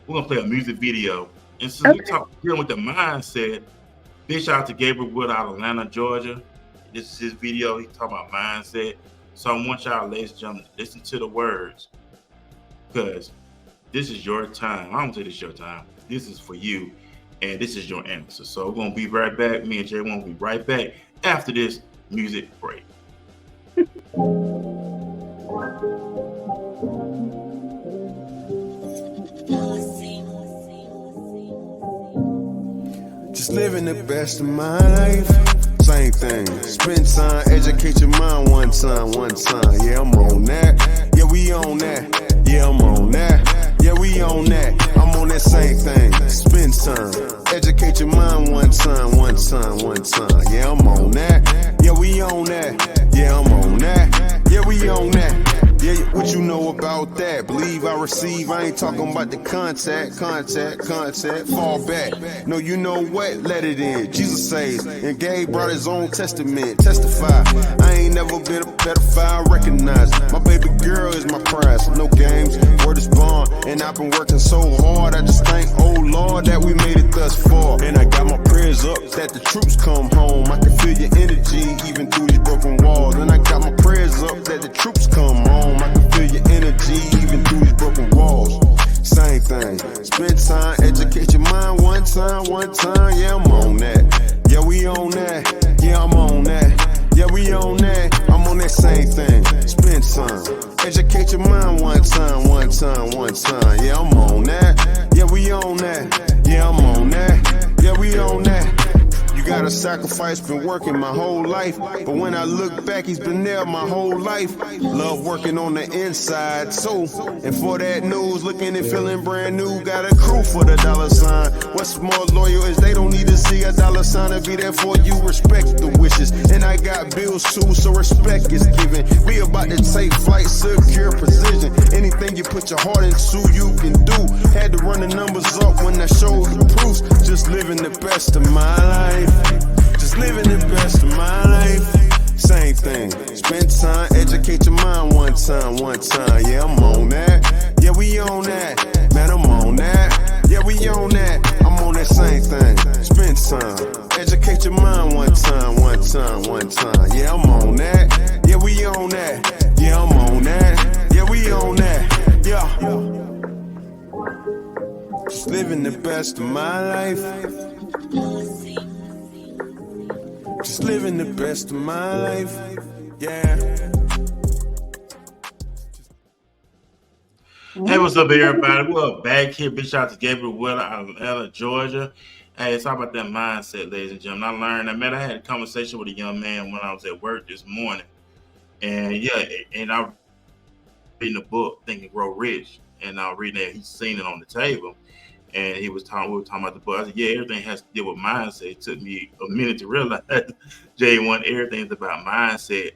we're gonna play a music video. And since we dealing with the mindset, big shout out to Gabriel Wood out of Atlanta, Georgia. This is his video. He's talking about mindset. So I want y'all, ladies and gentlemen, listen to the words, because this is your time. I don't say this is your time. This is for you, and this is your answer. So we're going to be right back. Me and J1 will be right back after this music break. Just living the best of my life. Same thing. Spend time, educate your mind one time. Yeah, I'm on that. Yeah, we on that. Yeah, I'm on that. Yeah, we on that. I'm on that same thing. Spend time, educate your mind one time. Yeah, I'm on that. Yeah, we on that. Yeah, I'm on that. Yeah, we on that. Yeah, what you know about that? Believe I receive. I ain't talking about the contact. Fall back. No, you know what? Let it in. Jesus says, and Gabe brought his own testament. Testify. I ain't never been a pedophile. Recognize my baby girl is my prize. No games. Word is bond. And I've been working so hard. I just thank, oh Lord, that we made it thus far. And I got my prayers up that the troops come home. I can feel your energy even through these broken walls. And I got my prayers up that the troops come home. I can feel your energy even through these broken walls. Same thing. Spend time, educate your mind one time. Yeah, I'm on that. Yeah, we on that. I'm on that same thing. Spend time. Educate your mind one time. Yeah, I'm on that. Yeah, we on that. Yeah, I'm on that. Yeah, we on that. You gotta sacrifice, been working my whole life. But when I look back, he's been there my whole life. Love working on the inside, so. And for that news, looking and feeling brand new. Got a crew for the dollar sign. What's more loyal is they don't need to see a dollar sign to be there for you. Respect the wishes. And I got bills too, so respect is given. We about to take flight, secure precision. Anything you put your heart into, you can do. Had to run the numbers up when I showed the proofs. Just living the best of my life. Just living the best of my life. Same thing. Spend time, educate your mind one time. Yeah, I'm on that. Yeah, we on that. Man, I'm on that. Yeah, we on that. I'm on that same thing. Spend time, educate your mind one time. Yeah, I'm on that. Yeah, we on that. Yeah, I'm on that. Yeah, we on that. Yeah. Just living the best of my life. Just living the best of my life, yeah. Hey, what's up, everybody? We're back here. Big shout out to Gabriel Wheeler out of Atlanta, Georgia. Hey, it's all about that mindset, ladies and gentlemen. I had a conversation with a young man when I was at work this morning. And I was reading a book, Think and Grow Rich. And I was reading that, he's seen it on the table. And we were talking about the book. I said, yeah, everything has to deal with mindset. It took me a minute to realize, J1, everything's about mindset.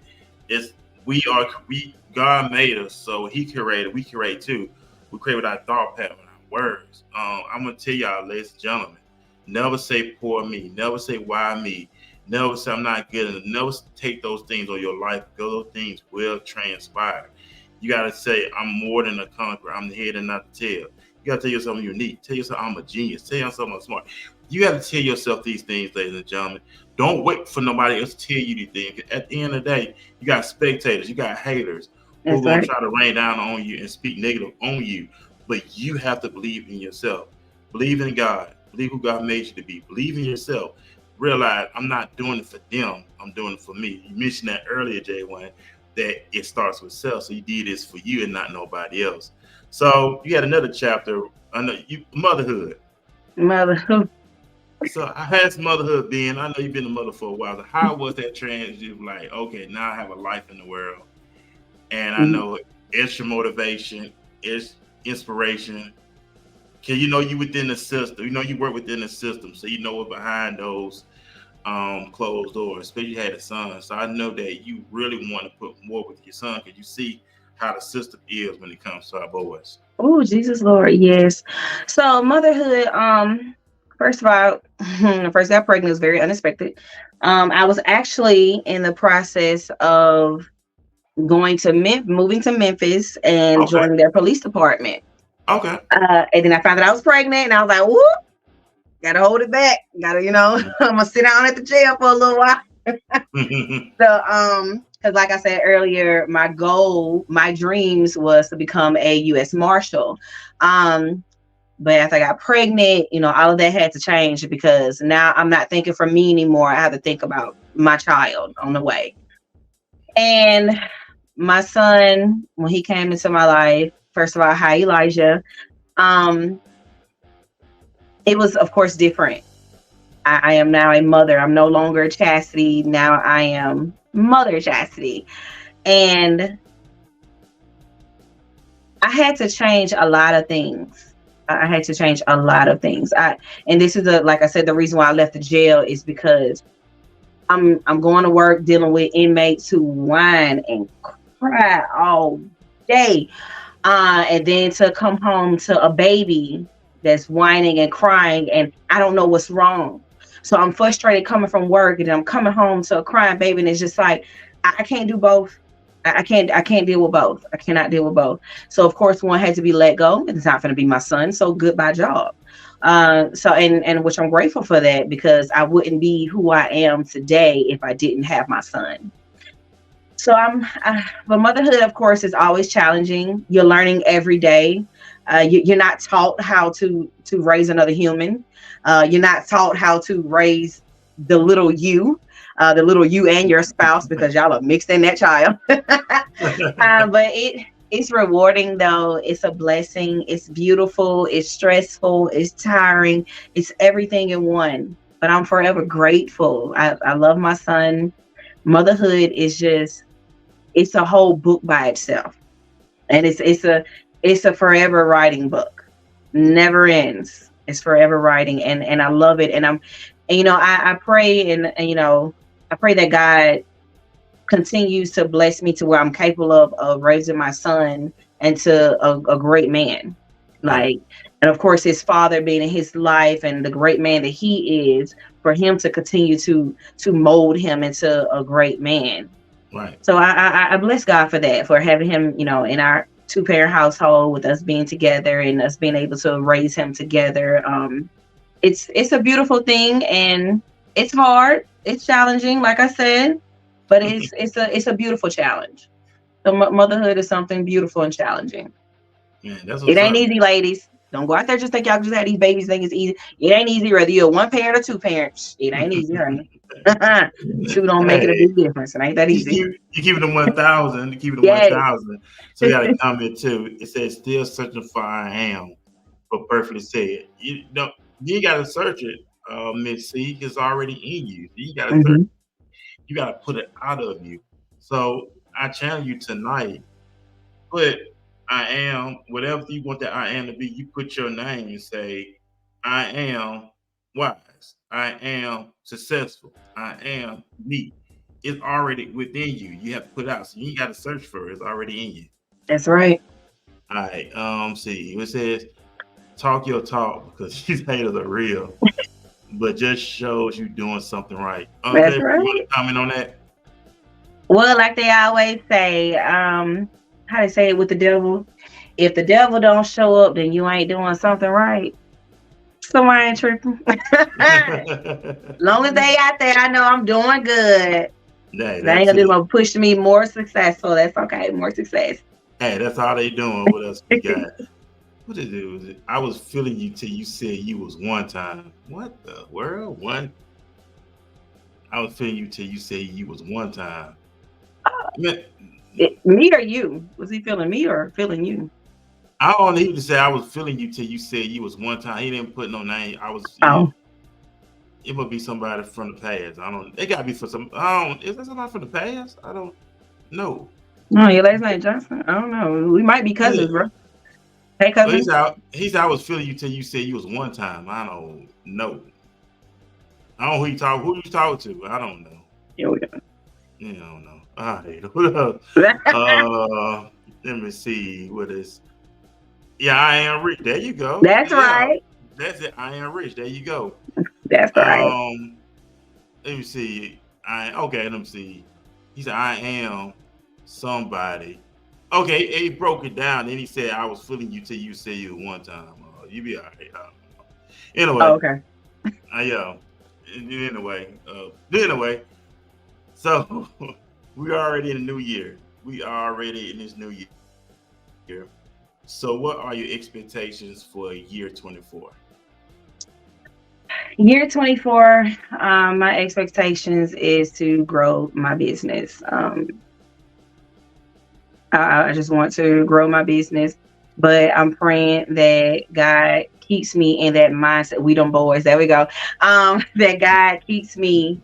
God made us, so he created, we create too. We create with our thought pattern, our words. I'm going to tell y'all, ladies and gentlemen, never say poor me. Never say why me. Never say I'm not good enough. Never take those things on your life. Those things will transpire. You got to say, I'm more than a conqueror. I'm the head and not the tail. You got to tell yourself I'm unique. Tell yourself I'm a genius. Tell yourself I'm smart. You got to tell yourself these things, ladies and gentlemen. Don't wait for nobody else to tell you these things. At the end of the day, you got spectators. You got haters who are going to try to rain down on you and speak negative on you. But you have to believe in yourself. Believe in God. Believe who God made you to be. Believe in yourself. Realize I'm not doing it for them. I'm doing it for me. You mentioned that earlier, J1, that it starts with self. So you did this for you and not nobody else. So you had another chapter, motherhood. Motherhood. So how has motherhood been? I know you've been a mother for a while. So how was that transition? Like, okay, now I have a life in the world. And I know it's your motivation, it's inspiration. Can you know you within the system? You know you work within the system, so you know what behind those closed doors, especially you had a son. So I know that you really want to put more with your son because you see how the system is when it comes to our boys. Oh, Jesus Lord, yes. So motherhood, first of all, first got pregnant was very unexpected. I was actually in the process of moving to Memphis and joining their police department. Okay. And then I found out I was pregnant and I was like, whoop, gotta hold it back. I'm gonna sit down at the jail for a little while. So, because like I said earlier, my dreams was to become a U.S. Marshal. But after I got pregnant, all of that had to change because now I'm not thinking for me anymore. I have to think about my child on the way. And my son, when he came into my life, first of all, hi Elijah. It was, of course, different. I am now a mother. I'm no longer Chastity. Now I am Mother Chastity. And I had to change a lot of things. And this is like I said, the reason why I left the jail is because I'm going to work dealing with inmates who whine and cry all day. And then to come home to a baby that's whining and crying and I don't know what's wrong. So I'm frustrated coming from work and I'm coming home to a crying baby and it's just like, I can't do both. I can't deal with both. I cannot deal with both. So of course one had to be let go. It's not going to be my son. So goodbye job. And which I'm grateful for that because I wouldn't be who I am today if I didn't have my son. So but motherhood, of course, is always challenging. You're learning every day. You're not taught how to raise another human. You're not taught how to raise the little you. the little you and your spouse, because y'all are mixed in that child. But it's rewarding though. It's a blessing. It's beautiful. It's stressful. It's tiring. It's everything in one. But I'm forever grateful. I love my son. Motherhood is it's a whole book by itself, and it's a forever writing book. Never ends. It's forever writing, and I love it. And I pray, and I pray that God continues to bless me to where I'm capable of raising my son into a great man. Like, and of course, his father being in his life and the great man that he is, for him to continue to mold him into a great man. Right. So I bless God for that, for having him, in our 2-parent household, with us being together and us being able to raise him together. It's a beautiful thing, and it's hard. It's challenging, like I said, but it's a beautiful challenge. So motherhood is something beautiful and challenging. Man, that's it ain't easy, ladies. Don't go out there just think y'all just have these babies think it's easy. It ain't easy whether you're 1 parent or 2 parents. It ain't easy, honey. 2 don't make it a big difference. It ain't that easy. You keep it to 1,000. You keep it to Yes. 1,000. So you got to comment too. It says, "Still searching for I am," but perfectly said. You got to search it, Miss C. It's already in you. You got to search. You got to put it out of you. So I challenge you tonight. Put I am, whatever you want that I am to be. You put your name and say, "I am wise. I am successful. I am me." It's already within you. You have to put it out. So you ain't got to search for it. It's already in you. That's right. All right. See, it says, "Talk your talk because these haters are real, but just shows you doing something right." Okay, That's right. You want to comment on that? Well, like they always say, how they say it with the devil, if the devil don't show up, then you ain't doing something right. So I ain't tripping. Long as they out there, I know I'm doing good. They ain't gonna do no push me more successful. That's okay. More success. Hey, that's all they doing. What else we got? What is it? I was feeling you till you said you was one time. What the world? What? I was feeling you till you said you was one time. Me or you? Was he feeling me or feeling you? I don't need to say I was feeling you till you said you was one time. He didn't put no name. I was. It must be somebody from the past. I don't. It gotta be for some. Is that somebody from the past? I don't know. No, your last name Johnson. I don't know. We might be cousins, bro. Hey, cousin. He's I was feeling you till you said you was one time. I don't know. I don't know who you talk to. I don't know. Yeah, we don't. Yeah, I don't know. All right. Let me see what is. Yeah, I am rich. There you go. That's right. That's it. I am rich. There you go. That's right. Let me see. Let me see. He said, "I am somebody." Okay, he broke it down. Then he said, "I was feeling you till you said you one time." You be all right. Anyway. Oh, okay. Anyway. So we already in the new year. We already in this new year. So what are your expectations for year 24? Year 24, my expectations is to grow my business. I just want to grow my business, but I'm praying that God keeps me in that mindset. We them boys, there we go. That God keeps me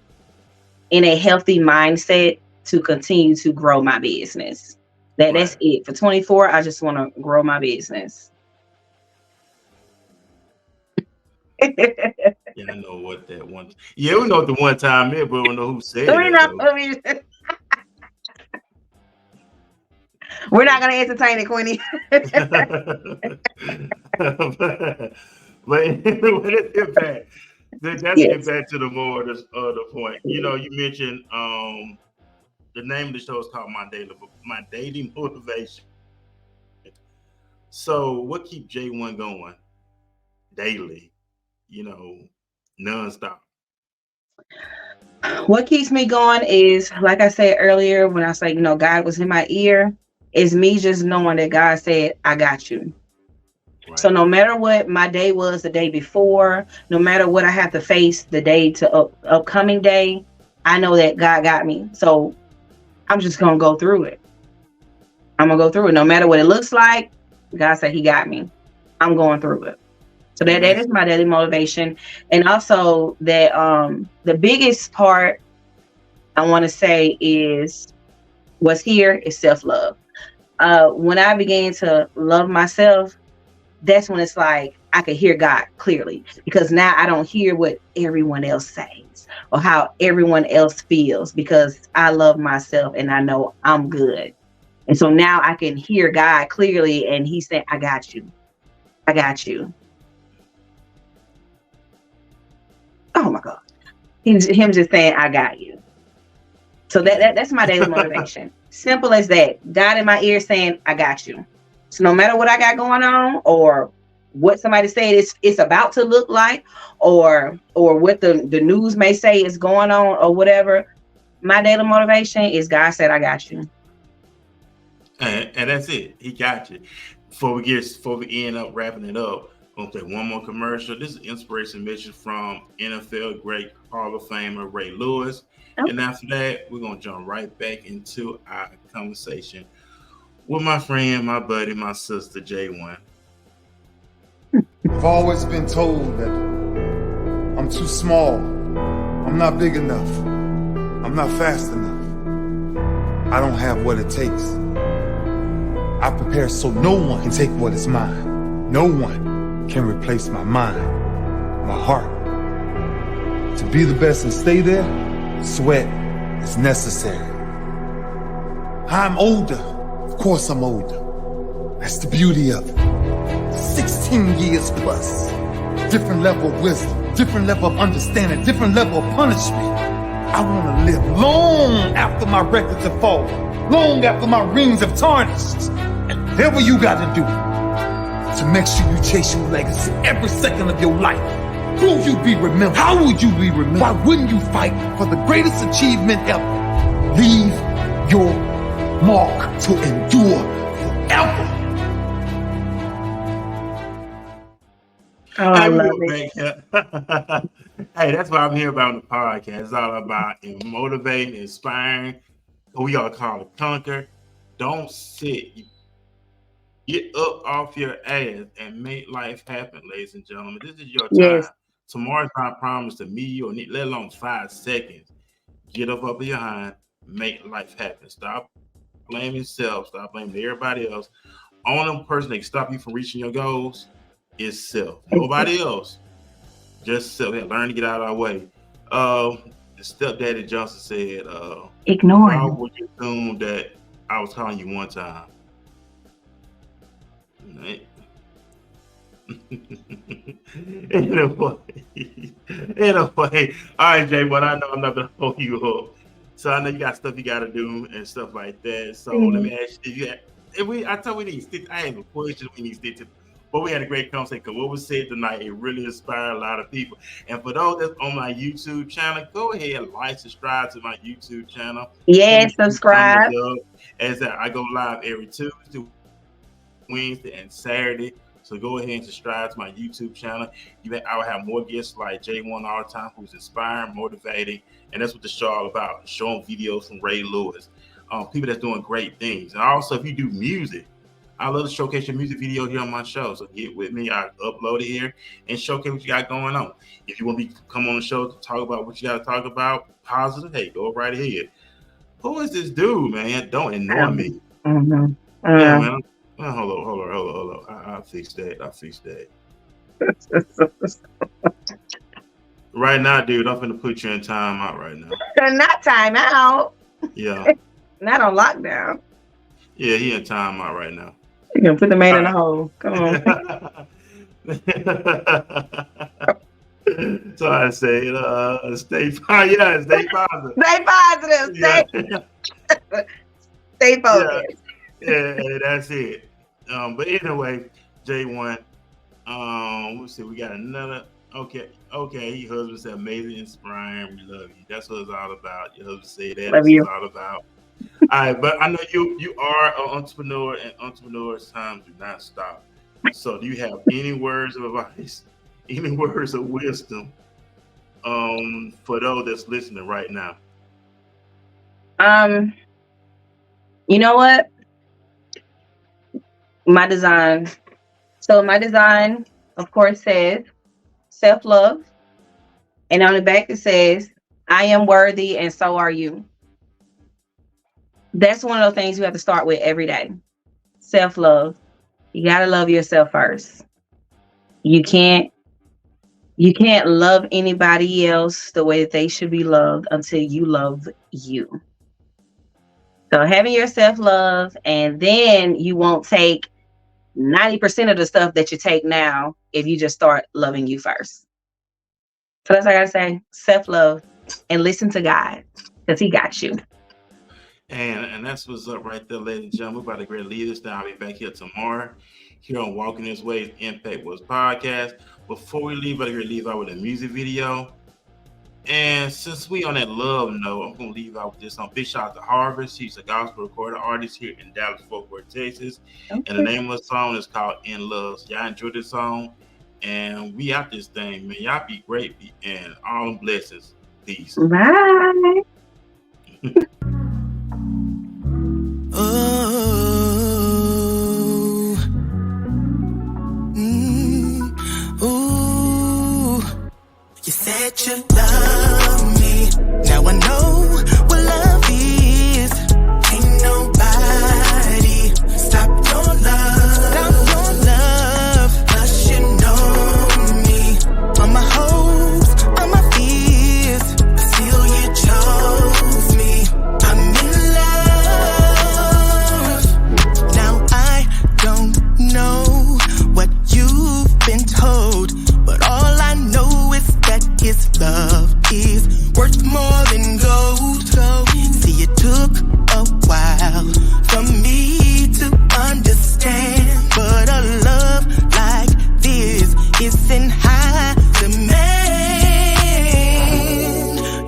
in a healthy mindset to continue to grow my business. That's it. For 24, I just want to grow my business. Yeah, I know what that one. Yeah, we know what the one time is, but we don't know who said it. We're not gonna entertain it, Queenie. but let's get back. Let's get back to the more of the point. You mentioned the name of the show is called My Dating Motivation. So what keeps J1 going daily? Nonstop. What keeps me going is, like I said earlier, when I say, God was in my ear, is me just knowing that God said, "I got you." Right. So no matter what my day was the day before, no matter what I have to face the day to upcoming day, I know that God got me. So I'm just going to go through it. I'm going to go through it. No matter what it looks like, God said he got me. I'm going through it. So that is my daily motivation. And also that the biggest part I want to say is what's here is self-love. When I began to love myself, that's when it's like I could hear God clearly, because now I don't hear what everyone else says or how everyone else feels, because I love myself and I know I'm good. And so now I can hear God clearly, and he's saying, I got you. I got you. Oh my God. Him just saying, I got you. So that's my daily motivation. Simple as that. God in my ear saying, I got you. So no matter what I got going on, or what somebody said it's about to look like, or what the news may say is going on, or whatever, my daily motivation is God said, I got you. And that's it. He got you. Before we end up wrapping it up, I'm gonna play one more commercial. This is inspiration mission from NFL great Hall of Famer Ray Lewis. Oh. And after that, we're gonna jump right back into our conversation with my friend, my buddy, my sister, J1. I've always been told that I'm too small, I'm not big enough, I'm not fast enough, I don't have what it takes. I prepare so no one can take what is mine. No one can replace my mind, my heart. To be the best and stay there, sweat is necessary. I'm older. Of course I'm older. That's the beauty of it. 16 years plus. Different level of wisdom, different level of understanding, different level of punishment. I want to live long after my records have fallen, long after my rings have tarnished. And whatever you got to do to make sure you chase your legacy every second of your life. Will you be remembered? How would you be remembered? Why wouldn't you fight for the greatest achievement ever? Leave your mark to endure forever. Oh, I love it. Hey, that's what I'm here about on the podcast. It's all about motivating, inspiring. We all call it conquer. Don't sit. Get up off your ass and make life happen, ladies and gentlemen. This is your time. Yes. Tomorrow's not promised to me or let alone 5 seconds. Get up off your hind, make life happen. Stop blaming yourself. Stop blaming everybody else. Only person that can stop you from reaching your goals is self. Nobody else. Just self. Learn to get out of our way. The stepdaddy Johnson said, ignore why him. would you assume that I was calling you one time? Anyway, all right, Jay, but I know I'm not gonna hold you up. So I know you got stuff you gotta do and stuff like that. So let me ask you, I thought we need to stick. I have a question we need to stick to, but we had a great conversation because what was said tonight, it really inspired a lot of people. And for those that's on my YouTube channel, go ahead and subscribe to my YouTube channel. Yes, subscribe. As I go live every Tuesday, Wednesday, and Saturday. So go ahead and subscribe to my YouTube channel. I will have more guests like J1 all the time, who's inspiring, motivating, and that's what the show all about. Showing videos from Ray Lewis, people that's doing great things. And also, if you do music, I love to showcase your music video here on my show. So get with me. I upload it here and showcase what you got going on. If you want me to come on the show to talk about what you got to talk about, positive, hey, go right ahead. Who is this dude, man? Don't ignore me. Mm-hmm. Yeah, man. Hold on. I'll fix that. Right now, dude, I'm finna put you in timeout right now. Not timeout. Yeah. Not on lockdown. Yeah, he in timeout right now. You can put the man in the hole. Come on. So I say, stay positive. Stay positive. Stay focused. Yeah, that's it. But anyway, J1, let's see, we got another. Okay, your husband said amazing, inspiring, we love you. That's what it's all about. Your husband said that. That's what it's all about. All right, but I know you are an entrepreneur, and entrepreneurs' times do not stop. So do you have any words of advice, any words of wisdom for those that's listening right now? You know what? My design. So my design, of course, says self-love. And on the back it says, I am worthy and so are you. That's one of those things you have to start with every day. Self-love. You gotta love yourself first. You can't love anybody else the way that they should be loved until you love you. So having your self-love, and then you won't take 90% of the stuff that you take now if you just start loving you first. So that's what I gotta say. Self-love and listen to God, because He got you. And that's what's up right there, ladies and gentlemen. We're about to great leaders. Now I'll be back here tomorrow here on Walking This Way Impact Wars podcast. Before we leave, I'm going to leave out with a music video. And since we on that love note, I'm going to leave out with this song. Big shout out to Harvest. She's a gospel recording artist here in Dallas, Fort Worth, Texas. Okay. And the name of the song is called In Love. So y'all enjoy this song. And we out this thing, man. Y'all be great and all blessings. Peace. Bye. You said you love me. Now I know what love is. Ain't nobody stop your love. Stop your love. 'Cause you know me. On my hopes, on my fears, still you chose me. I'm in love. Now I don't know what you've been told, but all I know is that His love is worth more than gold. See, it took a while for me to understand, but a love like this isn't high demand.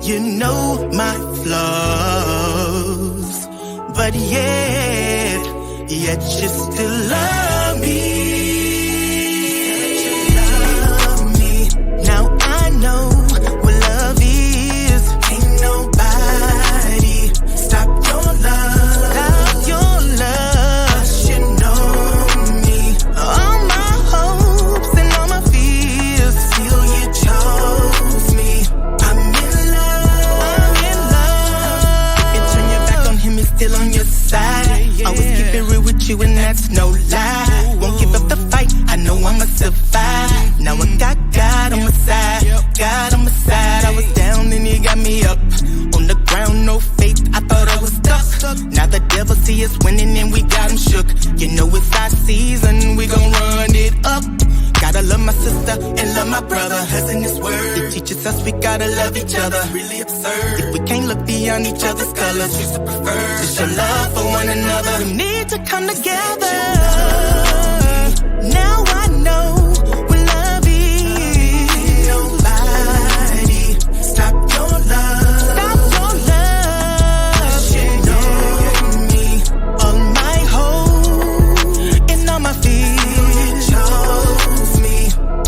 You know my flaws, but yet you still love me. Know what love is. Ain't nobody stop your love. Stop your love. 'Cause you know me. All my hopes and all my fears, still you chose me. I'm in love. I'm in love. And turn your back on him, he's still on your side. Always keep it real with you, and that's no lie. Won't give up the fight. I know I'ma survive. Now I got God on my side. God on my side, I was down and He got me up. On the ground, no faith, I thought I was stuck. Now the devil see us winning and we got him shook. You know it's our season, we gon' run it up. Gotta love my sister and love my brother. Cause in this word, it teaches us we gotta love each other. Really absurd, if we can't look beyond each other's colors, we should prefer to show love for one another. We need to come together. Now I know what love is. Stop your love. Stop your love. 'Cause you know me. All my hope and all my fears. You chose me.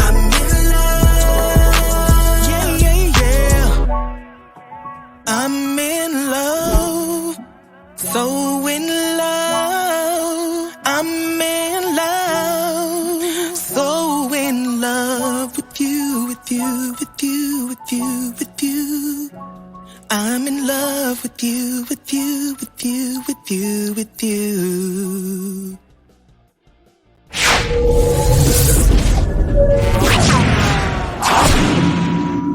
I'm in love. Yeah, yeah, yeah. I'm in love. So in love. I'm in love. So in love with you, with you, with you, with you, with you. I'm in love with you, with you, with you, with you, with you.